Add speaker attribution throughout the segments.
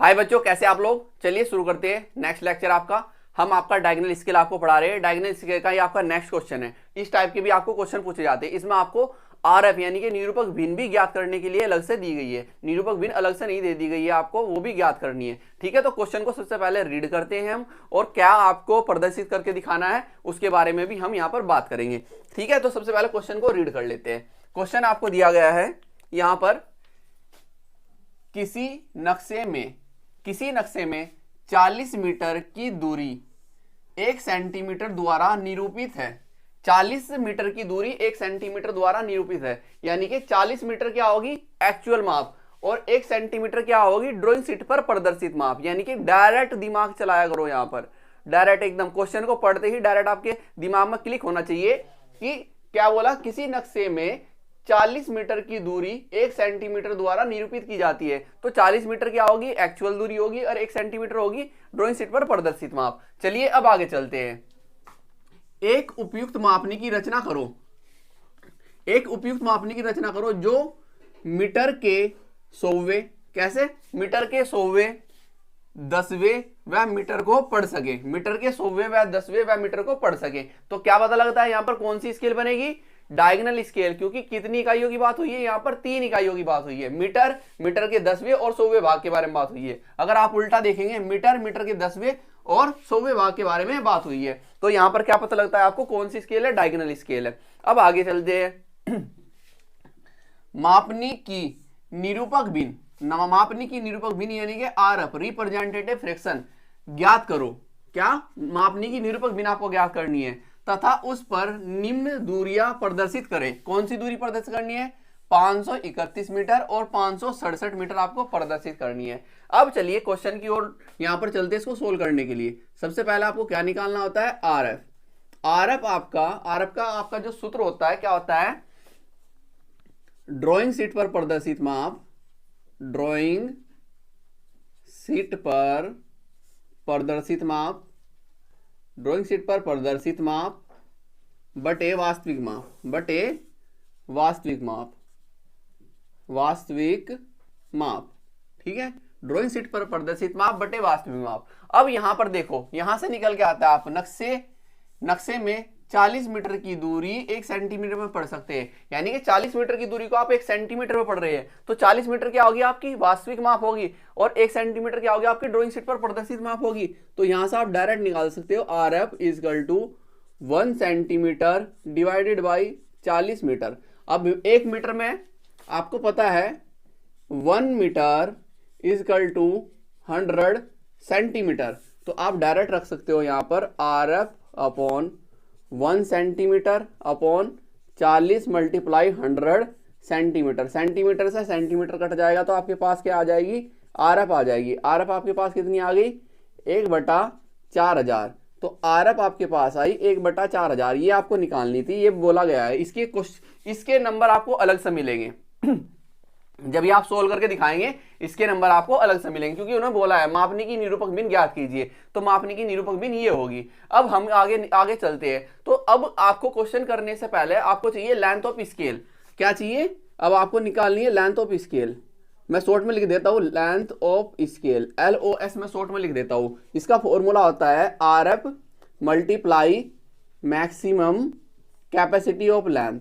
Speaker 1: हाय बच्चों, कैसे आप लोग। चलिए शुरू करते हैं नेक्स्ट लेक्चर आपका। हम आपका डायगोनल स्केल आपको पढ़ा रहे हैं। डायगोनल स्केल का ये आपका नेक्स्ट क्वेश्चन है। इस टाइप के भी आपको क्वेश्चन पूछे जाते हैं। इसमें आपको आरएफ यानी कि निरूपक भिन्न भी ज्ञात करने के लिए अलग से दी गई है। निरूपक भिन्न अलग से नहीं दे दी गई है आपको, वो भी ज्ञात करनी है। ठीक है, तो क्वेश्चन को सबसे पहले रीड करते हैं हम, और क्या आपको प्रदर्शित करके दिखाना है उसके बारे में भी हम यहाँ पर बात करेंगे। ठीक है, तो सबसे पहले क्वेश्चन को रीड कर लेते हैं। क्वेश्चन आपको दिया गया है यहाँ पर, किसी नक्शे में 40 मीटर की दूरी 1 सेंटीमीटर द्वारा निरूपित है। 40 मीटर की दूरी 1 सेंटीमीटर द्वारा निरूपित है, यानी कि 40 मीटर क्या होगी एक्चुअल माप, और 1 सेंटीमीटर क्या होगी ड्राइंग शीट पर प्रदर्शित माप। यानी कि डायरेक्ट दिमाग चलाया करो यहाँ पर, डायरेक्ट एकदम क्वेश्चन को पढ़ते ही डायरेक्ट आपके दिमाग में क्लिक होना चाहिए कि क्या बोला। किसी नक्शे में 40 मीटर की दूरी 1 सेंटीमीटर द्वारा निरूपित की जाती है, तो 40 मीटर क्या होगी एक्चुअल दूरी होगी, और 1 सेंटीमीटर होगी ड्राइंग शीट पर प्रदर्शित माप। चलिए अब आगे चलते हैं। एक उपयुक्त मापनी की रचना करो। एक उपयुक्त मापनी की रचना करो जो मीटर के 100वें, कैसे मीटर के 100वें, 10वें व मीटर को पढ़ सके। मीटर के 100वें व 10वें व मीटर को पढ़ सके। तो क्या पता लगता है यहाँ पर कौन सी स्केल बनेगी, डायगोनल स्केल, क्योंकि कितनी इकाइयों की बात हुई है यहाँ पर, 3 इकाइयों की बात हुई है। मीटर, मीटर के 10वें और 100वें भाग के बारे में बात हुई है। अगर आप उल्टा देखेंगे, मीटर, मीटर के 10वें और 100वें भाग के बारे में बात हुई है। तो यहाँ पर क्या पता लगता है आपको कौन सी स्केल है, डायगोनल स्केल है। अब आगे चलते हैं। मापनी की निरूपक भिन्न, मापनी की निरूपक भिन्न यानी कि आरएफ, रिप्रेजेंटेटिव फ्रैक्शन ज्ञात करो। क्या मापनी की निरूपक भिन्न आपको ज्ञात करनी है, तथा उस पर निम्न दूरियां प्रदर्शित करें। कौन सी दूरी प्रदर्शित करनी है, 531 मीटर और 567 मीटर आपको प्रदर्शित करनी है। अब चलिए क्वेश्चन की ओर यहां पर चलते हैं इसको सोल्व करने के लिए। सबसे पहले आपको क्या निकालना होता है, आरएफ। आरएफ का आपका जो सूत्र होता है क्या होता है, ड्राइंग शीट पर प्रदर्शित माप, ड्राइंग शीट पर प्रदर्शित माप, ड्राइंग शीट पर प्रदर्शित माप बटे वास्तविक माप, बटे वास्तविक माप, वास्तविक माप। ठीक है, ड्राइंग शीट पर प्रदर्शित माप बटे वास्तविक माप। अब यहां पर देखो, यहां से निकल के आता है आप नक्शे में 40 मीटर की दूरी 1 सेंटीमीटर में पढ़ सकते हैं। यानी कि 40 मीटर की दूरी को आप 1 सेंटीमीटर में पढ़ रहे हैं, तो 40 मीटर क्या होगी आपकी वास्तविक माप होगी, और 1 सेंटीमीटर क्या होगी आपकी ड्राइंग शीट पर प्रदर्शित माप होगी। तो यहां से आप डायरेक्ट निकाल सकते हो, R F is equal to 1 centimetre divided by 40 metre. अब 1 मीटर में आपको पता है 1 metre is equal to 100 centimetre, तो आप डायरेक्ट रख सकते हो यहां पर R F upon 1 centimetre upon 40 multiply 100 centimetre. Centimetre से सेंटीमीटर कट जाएगा तो आपके पास क्या आ जाएगी, आरएफ आ जाएगी। आरएफ आपके पास कितनी आ गई, 1/4000। तो आरएफ आपके पास आई 1/4000। ये आपको निकालनी थी, ये बोला गया है। इसके नंबर आपको अलग से मिलेंगे। जब ये आप सोल्व करके दिखाएंगे इसके नंबर आपको अलग से मिलेंगे, क्योंकि उन्होंने बोला है मापनी की निरूपक भिन्न ज्ञात कीजिए, तो मापनी की निरूपक भिन्न ये होगी। अब हम आगे चलते हैं। तो अब आपको क्वेश्चन करने से पहले आपको चाहिए लेंथ ऑफ स्केल। क्या चाहिए, अब आपको निकालनी है लेंथ ऑफ स्केल। मैं शॉर्ट में लिख देता हूं लेंथ ऑफ स्केल, LOS में शॉर्ट में लिख देता हूं। इसका फॉर्मूला होता है RF multiply maximum capacity of length,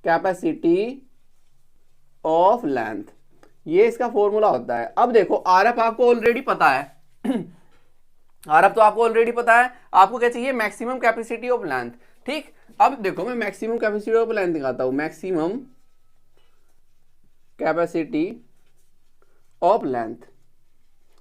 Speaker 1: capacity of length, ये इसका फॉर्मूला होता है। अब देखो आरएफ आपको ऑलरेडी पता है। आरएफ तो आपको ऑलरेडी पता है, आपको क्या चाहिए, मैक्सिमम कैपेसिटी ऑफ लेंथ। ठीक, अब देखो मैं मैक्सिमम कैपेसिटी ऑफ लेंथ दिखाता हूं, मैक्सिमम कैपेसिटी ऑफ लेंथ।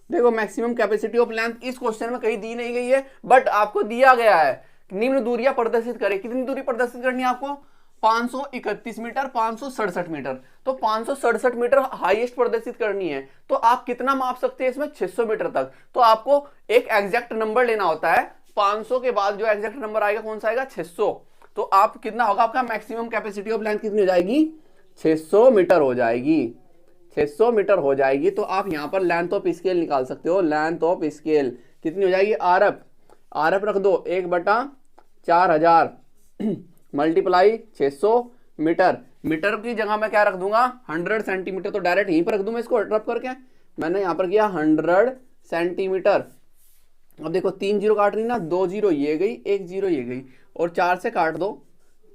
Speaker 1: देखो मैक्सिमम कैपेसिटी ऑफ लेंथ इस क्वेश्चन में कहीं दी नहीं गई है, बट आपको दिया गया है निम्न दूरियां प्रदर्शित करें। कितनी दूरी प्रदर्शित करनी है आपको, 531 मीटर, 567 मीटर। तो 567 मीटर हाईएस्ट प्रदर्शित करनी है, तो आप कितना माप सकते हैं इसमें, 600 मीटर तक। तो आपको एक एग्जैक्ट नंबर लेना होता है, 500 के बाद जो एग्जैक्ट नंबर आएगा कौन सा आएगा, 600। तो आप कितना होगा, आपका मैक्सिमम कैपेसिटी ऑफ लेंथ कितनी हो जाएगी, 600 मीटर हो जाएगी। 600 मीटर हो जाएगी, तो आप यहां पर लेंथ ऑफ स्केल निकाल सकते हो। लेंथ ऑफ स्केल कितनी हो जाएगी, आरएफ रख दो 1/4000 मल्टीप्लाई 600 मीटर। मीटर की जगह मैं क्या रख दूंगा, 100 सेंटीमीटर, तो डायरेक्ट यहीं पर रख दूं मैं इसको रब करके। मैंने यहाँ पर किया 100 सेंटीमीटर। अब देखो 3 जीरो काट रही ना, 2 जीरो ये गई, 1 जीरो ये गई, और 4 से काट दो,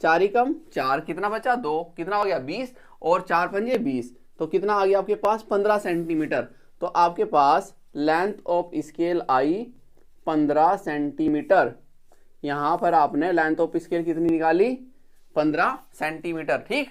Speaker 1: 4 ही कम 4, कितना बचा 2, कितना हो गया 20, और 4 पंजे 20, तो कितना आ गया आपके पास 15 सेंटीमीटर। तो आपके पास लेंथ ऑफ स्केल आई 15 सेंटीमीटर। यहां पर आपने लेंथ ऑफ स्केल कितनी निकाली, 15 सेंटीमीटर। ठीक,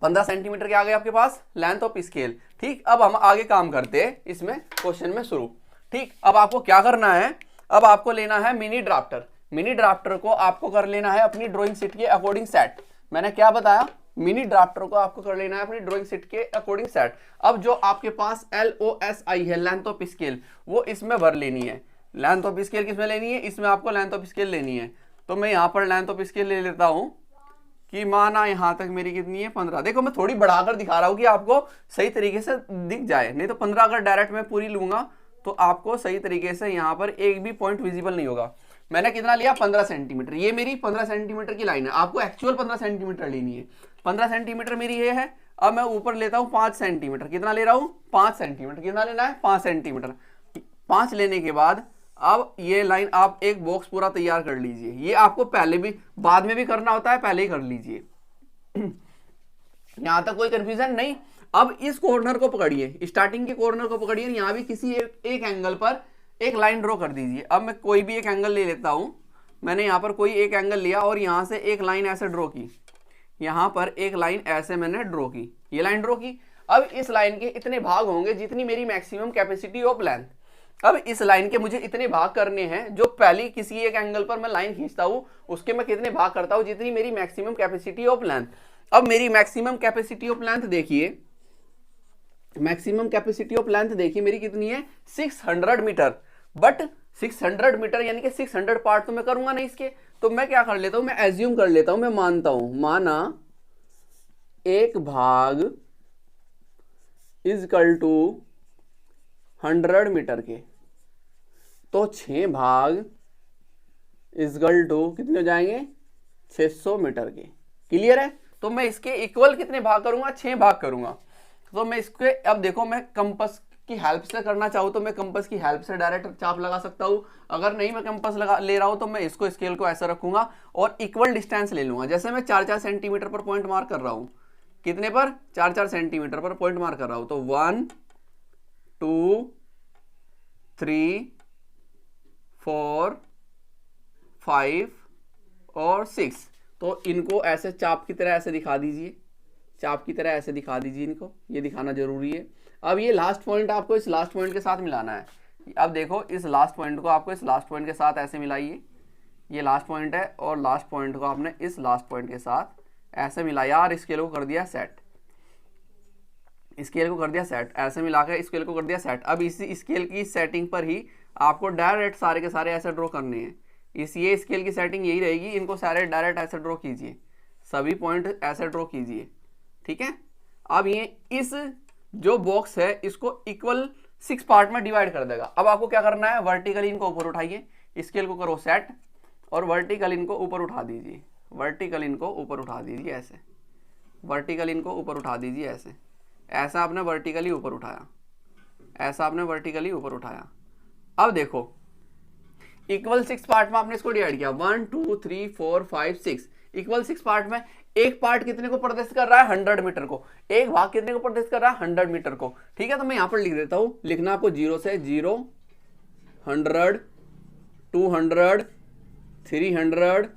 Speaker 1: 15 सेंटीमीटर के आ गए आपके पास लेंथ ऑफ स्केल। ठीक, अब हम आगे काम करते हैं इसमें क्वेश्चन में शुरू। ठीक, अब आपको क्या करना है, अब आपको लेना है मिनी ड्राफ्टर। मिनी ड्राफ्टर को आपको कर लेना है अपनी ड्राइंग शीट के अकॉर्डिंग सेट। मैंने क्या बताया, मिनी ड्राफ्टर को आपको कर लेना है अपनी ड्राइंग शीट के अकॉर्डिंग सेट। अब जो आपके पास LOSI है, लेंथ ऑफ स्केल, वो इसमें भर लेनी है। लेंथ ऑफ स्केल किसमें लेनी है, इसमें आपको लेंथ ऑफ स्केल लेनी है। तो मैं यहाँ पर लेंथ ऑफ स्केल ले लेता हूँ कि माना यहां तक मेरी कितनी है 15। देखो मैं थोड़ी बढ़ाकर दिखा रहा हूं कि आपको सही तरीके से दिख जाए, नहीं तो 15 अगर डायरेक्ट मैं पूरी लूंगा तो आपको सही तरीके से यहां पर एक भी पॉइंट विजिबल नहीं होगा। मैंने कितना लिया 15 सेंटीमीटर, ये मेरी 15 सेंटीमीटर की लाइन है, आपको एक्चुअल 15 सेंटीमीटर लेनी है। 15 सेंटीमीटर मेरी ये है। अब मैं ऊपर लेता हूं 5 सेंटीमीटर, कितना ले रहा हूं 5 सेंटीमीटर, कितना लेना है 5 सेंटीमीटर। 5 लेने के बाद अब ये लाइन आप एक बॉक्स पूरा तैयार कर लीजिए। ये आपको पहले भी बाद में भी करना होता है, पहले ही कर लीजिए। यहां तक कोई कंफ्यूजन नहीं। अब इस कॉर्नर को पकड़िए, स्टार्टिंग के कॉर्नर को पकड़िए, यहां भी किसी एक एंगल पर एक लाइन ड्रॉ कर दीजिए। अब मैं कोई भी एक एंगल ले लेता हूं, मैंने यहां पर कोई एक एंगल लिया और यहां से एक लाइन ऐसे ड्रॉ की, यहां पर एक लाइन ऐसे मैंने ड्रॉ की, ये लाइन ड्रॉ की। अब इस लाइन के इतने भाग होंगे जितनी मेरी मैक्सिमम कैपेसिटी ऑफ लेंथ। अब इस लाइन के मुझे इतने भाग करने हैं, जो पहली किसी एक एंगल पर मैं लाइन खींचता हूं उसके मैं कितने भाग करता हूं, जितनी मेरी मैक्सिमम कैपेसिटी ऑफ लेंथ। अब मेरी मैक्सिमम कैपेसिटी ऑफ लेंथ देखिए, मैक्सिमम कैपेसिटी ऑफ लेंथ देखिए मेरी कितनी है 600 मीटर। बट 600 मीटर यानी कि 600 पार्ट तो मैं करूंगा नहीं इसके, तो मैं क्या कर लेता हूं, मैं एज्यूम कर लेता हूं, मैं मानता हूं, माना एक भाग इजकल टू 100 मीटर के, तो 6 भाग इजकल टू कितने हो जाएंगे 600 मीटर के। क्लियर है, तो मैं इसके इक्वल कितने भाग करूंगा 6 भाग करूंगा। तो मैं इसके, अब देखो मैं कंपास की हेल्प से करना चाहूँ तो मैं कंपास की हेल्प से डायरेक्ट चाप लगा सकता हूँ। अगर नहीं मैं कंपास ले रहा हूँ तो मैं इसको स्केल को ऐसा रखूंगा और इक्वल डिस्टेंस ले लूंगा। जैसे मैं 4-4 सेंटीमीटर पर पॉइंट मार्क कर रहा हूँ, कितने पर 4-4 सेंटीमीटर पर पॉइंट मार्क कर रहा हूँ, तो 1 2 3 4 5 और 6, तो इनको ऐसे चाप की तरह ऐसे दिखा दीजिए, चाप की तरह ऐसे दिखा दीजिए इनको, ये दिखाना जरूरी है। अब ये लास्ट पॉइंट आपको इस लास्ट पॉइंट के साथ मिलाना है। अब देखो इस लास्ट पॉइंट को आपको इस लास्ट पॉइंट के साथ ऐसे मिलाइए, ये लास्ट पॉइंट है और लास्ट पॉइंट को आपने इस लास्ट पॉइंट के साथ ऐसे मिलाया और स्केल को कर दिया सेट, स्केल को कर दिया सेट, ऐसे मिलाकर स्केल को कर दिया सेट। अब इसी स्केल की सेटिंग पर ही आपको डायरेक्ट सारे के सारे ऐसे ड्रॉ करने हैं। इस ये स्केल की सेटिंग यही रहेगी, इनको सारे डायरेक्ट ऐसे ड्रॉ कीजिए, सभी पॉइंट ऐसे ड्रॉ कीजिए। ठीक है, अब ये इस जो बॉक्स है इसको इक्वल 6 पार्ट में डिवाइड कर देगा। अब आपको क्या करना है, वर्टिकली इनको ऊपर उठाइए, स्केल को करो सेट और वर्टिकल इनको ऊपर उठा दीजिए, वर्टिकल इनको ऊपर उठा दीजिए ऐसे, वर्टिकल इनको ऊपर उठा दीजिए ऐसे, ऐसा आपने वर्टिकली ऊपर उठाया, ऐसा आपने वर्टिकली ऊपर उठाया। अब देखो इक्वल 6 पार्ट में आपने इसको डिवाइड किया, 1 2 3 4 5 6, इक्वल 6 पार्ट में एक पार्ट कितने को प्रदर्शित कर रहा है 100 मीटर को, एक भाग कितने को प्रदर्शित कर रहा है 100 मीटर को। ठीक है, तो मैं यहां पर लिख देता हूं, लिखना आपको 0 से 0, 100, 200, 300,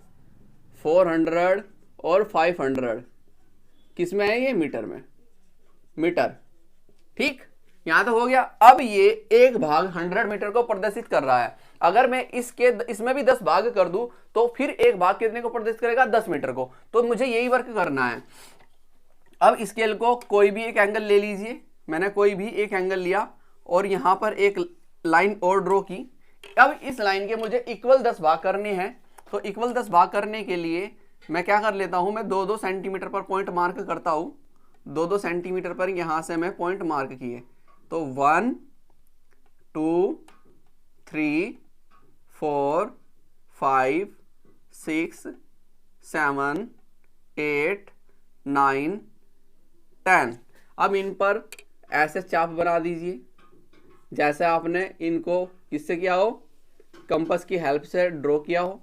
Speaker 1: 400 और 500, किसमें है ये मीटर में, मीटर। ठीक, यहां तक हो गया। अब ये एक भाग 100 मीटर को प्रदर्शित कर रहा है, अगर मैं इसमें भी 10 भाग कर दूं तो फिर एक भाग कितने को प्रदर्शित करेगा 10 मीटर को, तो मुझे यही वर्क करना है। अब स्केल को कोई भी एक एंगल ले लीजिए, मैंने कोई भी एक एंगल लिया और यहां पर एक लाइन और ड्रॉ की। अब इस लाइन के मुझे इक्वल 10 भाग करने हैं, तो इक्वल 10 भाग करने के लिए मैं क्या कर लेता हूं, मैं 2-2 सेंटीमीटर पर पॉइंट मार्क करता हूं, 2-2 सेंटीमीटर पर यहां से मैं पॉइंट मार्क किए, तो 1 2 3 4 5 6 7 8 9 10। अब इन पर ऐसे चाप बना दीजिए जैसे आपने इनको किससे किया हो, कंपास की हेल्प से ड्रॉ किया हो।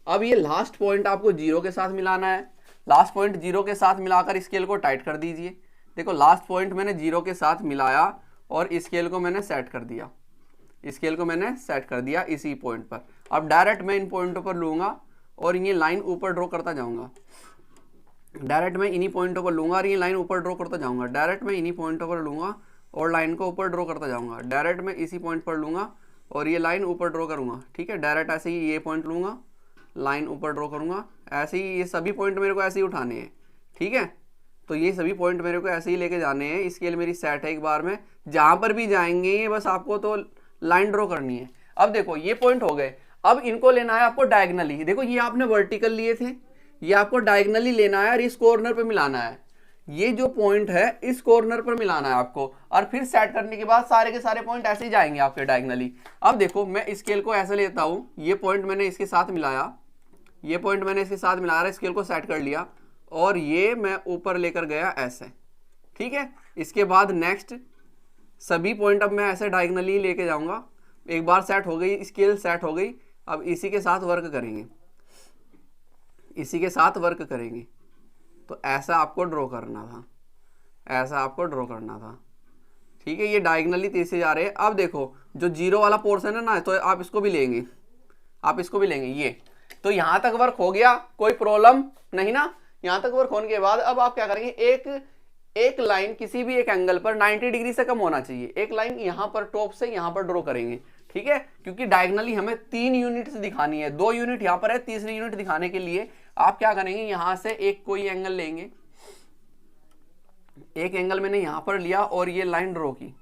Speaker 1: अब ये लास्ट पॉइंट आपको जीरो के साथ मिलाना है। लास्ट पॉइंट जीरो के साथ मिलाकर स्केल को टाइट कर दीजिए। देखो लास्ट पॉइंट मैंने जीरो के साथ मिलाया और स्केल को मैंने सेट कर दिया, स्केल को मैंने सेट कर दिया इसी पॉइंट पर। अब डायरेक्ट मैं इन पॉइंटों पर लूँगा और ये लाइन ऊपर ड्रॉ करता जाऊँगा। डायरेक्ट मैं इन्हीं पॉइंटों पर लूँगा और ये लाइन ऊपर ड्रॉ करता जाऊँगा। डायरेक्ट मैं इन्हीं पॉइंटों पर लूँगा और लाइन को ऊपर ड्रॉ करता जाऊँगा। डायरेक्ट मैं इसी पॉइंट पर लूँगा और ये लाइन ऊपर ड्रॉ करूँगा। ठीक है, डायरेक्ट ऐसे ही ये पॉइंट लूँगा, लाइन ऊपर ड्रॉ करूँगा। ऐसे ही ये सभी पॉइंट मेरे को ऐसे ही उठाने हैं। ठीक है, तो ये सभी पॉइंट मेरे को ऐसे ही लेके जाने हैं। स्केल मेरी सेट है एक बार में, जहाँ पर भी जाएंगे बस आपको तो लाइन ड्रॉ करनी है। अब देखो ये पॉइंट हो गए, अब इनको लेना है आपको डायगनली। देखो ये आपने वर्टिकल लिए थे, ये आपको डायगनली लेना है और इस कॉर्नर पे मिलाना है। ये जो पॉइंट है इस कॉर्नर पर मिलाना है आपको, और फिर सेट करने के बाद सारे के सारे पॉइंट ऐसे ही जाएंगे आपके डायगनली। अब देखो मैं स्केल को ऐसे लेता हूँ, ये पॉइंट मैंने इसके साथ मिलाया, ये पॉइंट मैंने इसके साथ मिलाया, स्केल को सेट कर लिया और ये मैं ऊपर लेकर गया ऐसे। ठीक है, इसके बाद नेक्स्ट सभी पॉइंट अब मैं ऐसे डायगनली लेके जाऊंगा। एक बार सेट हो गई, स्केल सेट हो गई, अब इसी के साथ वर्क करेंगे, इसी के साथ वर्क करेंगे। तो ऐसा आपको ड्रॉ करना था, ऐसा आपको ड्रॉ करना था। ठीक है, ये डायगनली तीसरे जा रहे हैं। अब देखो जो जीरो वाला पोर्शन है ना, तो आप इसको भी लेंगे, आप इसको भी लेंगे ये। तो यहाँ तक वर्क हो गया, कोई प्रॉब्लम नहीं ना। यहाँ तक वर्क होने के बाद अब आप क्या करेंगे, एक लाइन किसी भी एक एंगल पर 90 डिग्री से कम होना चाहिए। एक लाइन यहाँ पर टॉप से यहाँ पर ड्रॉ करेंगे। ठीक है, क्योंकि डायगनली हमें 3 यूनिट्स दिखानी है, 2 यूनिट यहाँ पर है, तीसरी यूनिट दिखाने के लिए आप क्या करेंगे, यहाँ से एक कोई एंगल लेंगे। एक एंगल मैंने यहाँ पर लिया और ये लाइन ड्रॉ की।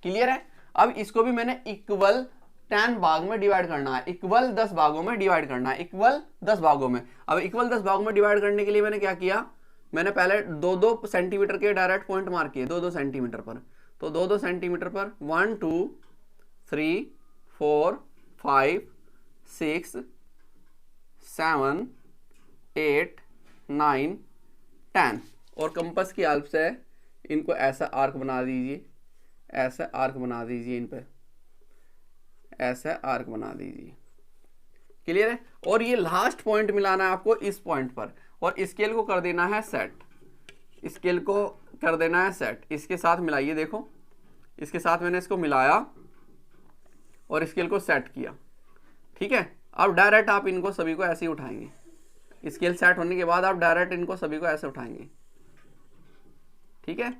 Speaker 1: क्लियर है, अब इसको भी मैंने इक्वल 10 भाग में डिवाइड करना है, इक्वल 10 भागों में डिवाइड करना है, इक्वल 10 भागों में। अब इक्वल 10 भागों में डिवाइड करने के लिए मैंने क्या किया, मैंने पहले 2-2 सेंटीमीटर के डायरेक्ट पॉइंट मार्क किए, 2-2 सेंटीमीटर पर। तो 2-2 सेंटीमीटर पर 1 2 3 4 5 6 7 8 9 10 और कंपास की हेल्प से इनको ऐसा आर्क बना दीजिए, ऐसा आर्क बना दीजिए, इन पे ऐसा आर्क बना दीजिए। क्लियर है, और ये लास्ट पॉइंट मिलाना है आपको इस पॉइंट पर, और स्केल को कर देना है सेट, स्केल को कर देना है सेट। इसके साथ मिलाइए, देखो इसके साथ मैंने इसको मिलाया और स्केल को सेट किया। ठीक है, अब डायरेक्ट आप इनको सभी को ऐसे ही उठाएंगे। स्केल सेट होने के बाद आप डायरेक्ट इनको सभी को ऐसे उठाएंगे। ठीक है,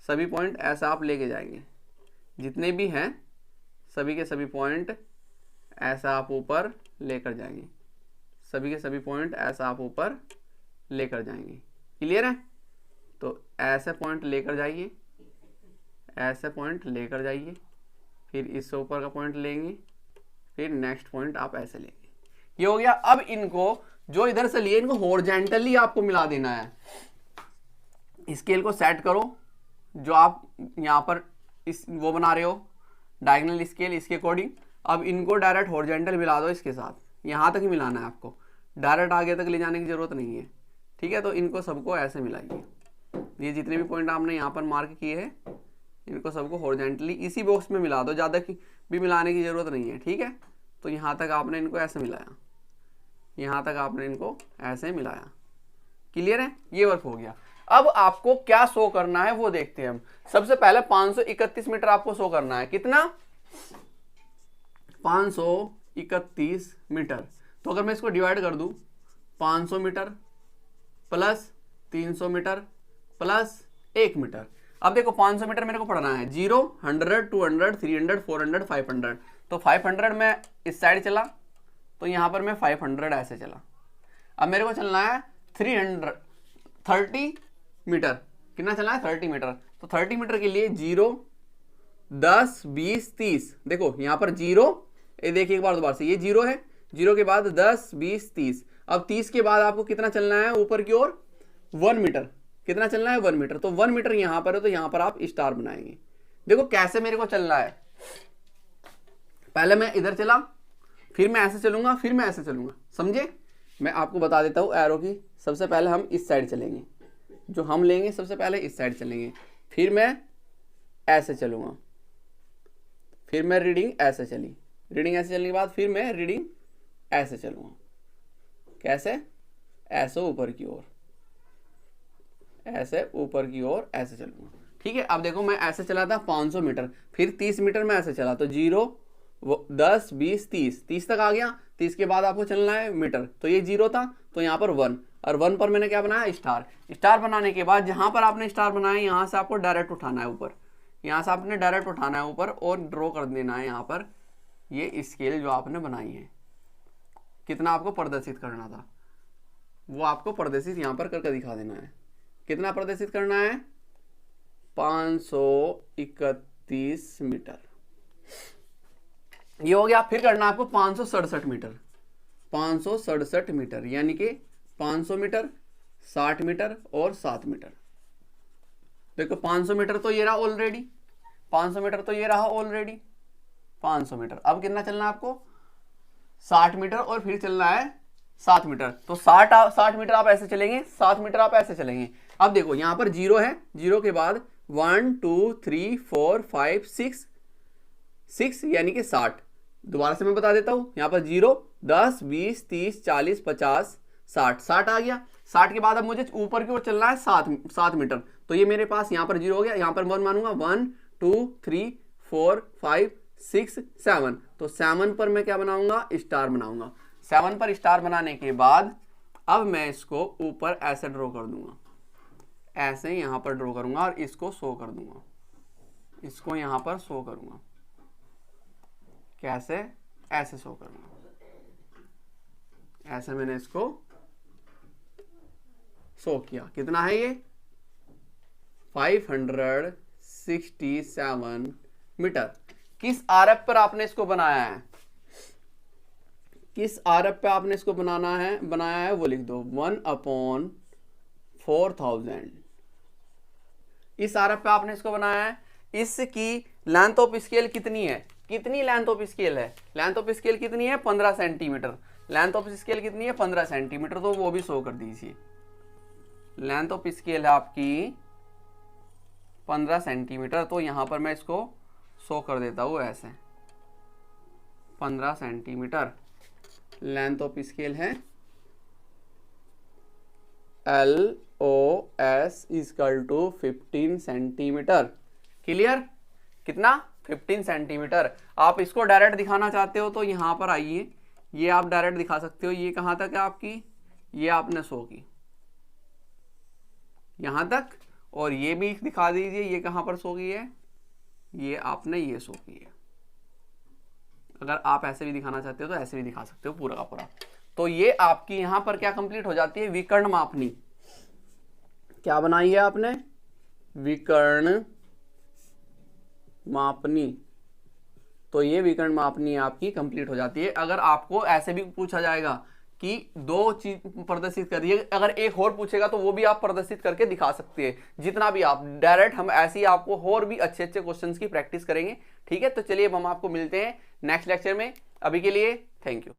Speaker 1: सभी पॉइंट ऐसा आप लेके जाएंगे, जितने भी हैं सभी के सभी पॉइंट ऐसा आप ऊपर लेकर जाएंगे, सभी के सभी पॉइंट ऐसा आप ऊपर लेकर जाएंगे। क्लियर है, तो ऐसे पॉइंट लेकर जाइए, ऐसे पॉइंट लेकर जाइए, फिर इससे ऊपर का पॉइंट लेंगे, फिर नेक्स्ट पॉइंट आप ऐसे लेंगे। ये हो गया। अब इनको जो इधर से लिए इनको हॉरिजॉन्टली आपको मिला देना है। स्केल को सेट करो, जो आप यहाँ पर इस वो बना रहे हो डायगोनल स्केल, इसके अकॉर्डिंग अब इनको डायरेक्ट हॉरिजॉन्टल मिला दो इसके साथ, यहाँ तक ही मिलाना है आपको, डायरेक्ट आगे तक ले जाने की जरूरत नहीं है। ठीक है, तो इनको सबको ऐसे मिलाइए। ये जितने भी पॉइंट आपने यहाँ पर मार्क किए हैं इनको सबको हॉरिजॉन्टली इसी बॉक्स में मिला दो, ज़्यादा भी मिलाने की जरूरत नहीं है। ठीक है, तो यहाँ तक आपने इनको ऐसे मिलाया, यहाँ तक आपने इनको ऐसे मिलाया। क्लियर है, ये वर्क हो गया। अब आपको क्या शो करना है वो देखते हैं हम। सबसे पहले 531 मीटर आपको शो करना है। कितना, 531 मीटर। तो अगर मैं इसको डिवाइड कर दूं, 500 metre plus 300 metre plus 1 metre. अब देखो 500 मीटर मेरे को पढ़ना है, 0 100 200 300 400 500। तो 500 में इस साइड चला, तो यहाँ पर मैं 500 ऐसे चला। अब मेरे को चलना है 30 मीटर। कितना चलना है, 30 मीटर। तो 30 मीटर के लिए 0 10 20 30। देखो यहाँ पर 0, ये देखिए एक बार दोबारा से, ये 0 है, 0 के बाद 10 20 30। अब 30 के बाद आपको कितना चलना है ऊपर की ओर, 1 मीटर। कितना चलना है, 1 मीटर। तो 1 मीटर यहाँ पर है, तो यहाँ पर आप स्टार बनाएंगे। देखो कैसे मेरे को चलना है, पहले मैं इधर चला, फिर मैं ऐसे चलूंगा, फिर मैं ऐसे चलूंगा। समझे, मैं आपको बता देता हूँ एरो की। सबसे पहले हम इस साइड चलेंगे, जो हम लेंगे सबसे पहले इस साइड चलेंगे, फिर मैं ऐसे चलूंगा, फिर मैं रीडिंग ऐसे चली, रीडिंग ऐसे चलने के बाद फिर मैं रीडिंग ऐसे चलूंगा, कैसे, ऐसे ऊपर की ओर, ऐसे ऊपर की ओर ऐसे चलूंगा। ठीक है, अब देखो मैं ऐसे चला था 500 मीटर, फिर 30 मीटर में ऐसे चला, तो 0 10 20 30 तक आ गया। 30 के बाद आपको चलना है मीटर, तो ये 0 था, तो यहाँ पर 1, और 1 पर मैंने क्या बनाया, स्टार। स्टार बनाने के बाद जहां पर आपने स्टार बनाया यहाँ से आपको डायरेक्ट उठाना है ऊपर, यहाँ से आपने डायरेक्ट उठाना है ऊपर और ड्रॉ कर देना है यहाँ पर ये स्केल जो आपने बनाई है। कितना आपको प्रदर्शित करना था वो आपको प्रदर्शित यहाँ पर करके दिखा देना है। कितना प्रदर्शित करना है, 531 मीटर, ये हो गया। फिर करना आपको 567 मीटर, 567 मीटर, यानी कि 500 मीटर, 60 मीटर और 7 मीटर। देखो 500 मीटर तो ये रहा ऑलरेडी, 500 मीटर तो ये रहा ऑलरेडी, 500 मीटर। अब कितना चलना है आपको, 60 मीटर और फिर चलना है 7 मीटर। तो 60 मीटर आप ऐसे चलेंगे, 7 मीटर आप ऐसे चलेंगे। अब देखो यहाँ पर 0 है, 0 के बाद 1 2 3 4 5 6 यानी कि 60। दोबारा से मैं बता देता हूं, यहाँ पर 0 10 20 30 40 50 60 आ गया। 60 के बाद अब मुझे ऊपर की ओर चलना है 7 मीटर, तो ये मेरे पास यहाँ पर 0 हो गया, यहाँ पर 1 मानूंगा, 1 2 3 4 5 6 7, तो 7 पर मैं क्या बनाऊंगा, स्टार बनाऊंगा। 7 पर स्टार बनाने के बाद अब मैं इसको ऊपर ऐसे ड्रॉ कर दूंगा, ऐसे यहाँ पर ड्रॉ करूंगा और इसको शो कर दूंगा, इसको यहाँ पर शो करूंगा, कैसे, ऐसे शो करूंगा, ऐसे मैंने इसको शो किया। कितना है ये, 567 मीटर। किस आरएफ पर आपने इसको बनाया है, किस आरएफ पे आपने इसको बनाया है वो लिख दो, 1/4000। इस आरएफ पे आपने इसको बनाया है। इसकी लेंथ ऑफ स्केल कितनी है, कितनी लेंथ ऑफ स्केल है, लेंथ ऑफ स्केल कितनी है, 15 सेंटीमीटर। लेंथ ऑफ स्केल कितनी है, 15 सेंटीमीटर, तो वो भी शो कर दीजिए। लेंथ ऑफ स्केल है आपकी 15 सेंटीमीटर, तो यहां पर मैं इसको शो कर देता हूं ऐसे, 15 सेंटीमीटर लेंथ ऑफ स्केल है। LOS equal to 15 centimetre. Clear, कितना, 15 सेंटीमीटर। आप इसको डायरेक्ट दिखाना चाहते हो तो यहां पर आइए, ये आप डायरेक्ट दिखा सकते हो। ये कहां तक है आपकी, ये आपने शो की यहां तक, और ये भी दिखा दीजिए ये कहां पर शो की है, ये आपने ये शो की है। अगर आप ऐसे भी दिखाना चाहते हो तो ऐसे भी दिखा सकते हो पूरा का पूरा। तो ये आपकी यहां पर क्या कंप्लीट हो जाती है, विकर्ण मापनी। क्या बनाई है आपने, विकर्ण मापनी। तो ये विकर्ण मापनी आपकी कंप्लीट हो जाती है। अगर आपको ऐसे भी पूछा जाएगा कि 2 चीज प्रदर्शित करिए, अगर एक और पूछेगा तो वो भी आप प्रदर्शित करके दिखा सकते हैं। जितना भी आप डायरेक्ट, हम ऐसे ही आपको और भी अच्छे अच्छे क्वेश्चंस की प्रैक्टिस करेंगे। ठीक है, तो चलिए अब हम आपको मिलते हैं नेक्स्ट लेक्चर में। अभी के लिए थैंक यू।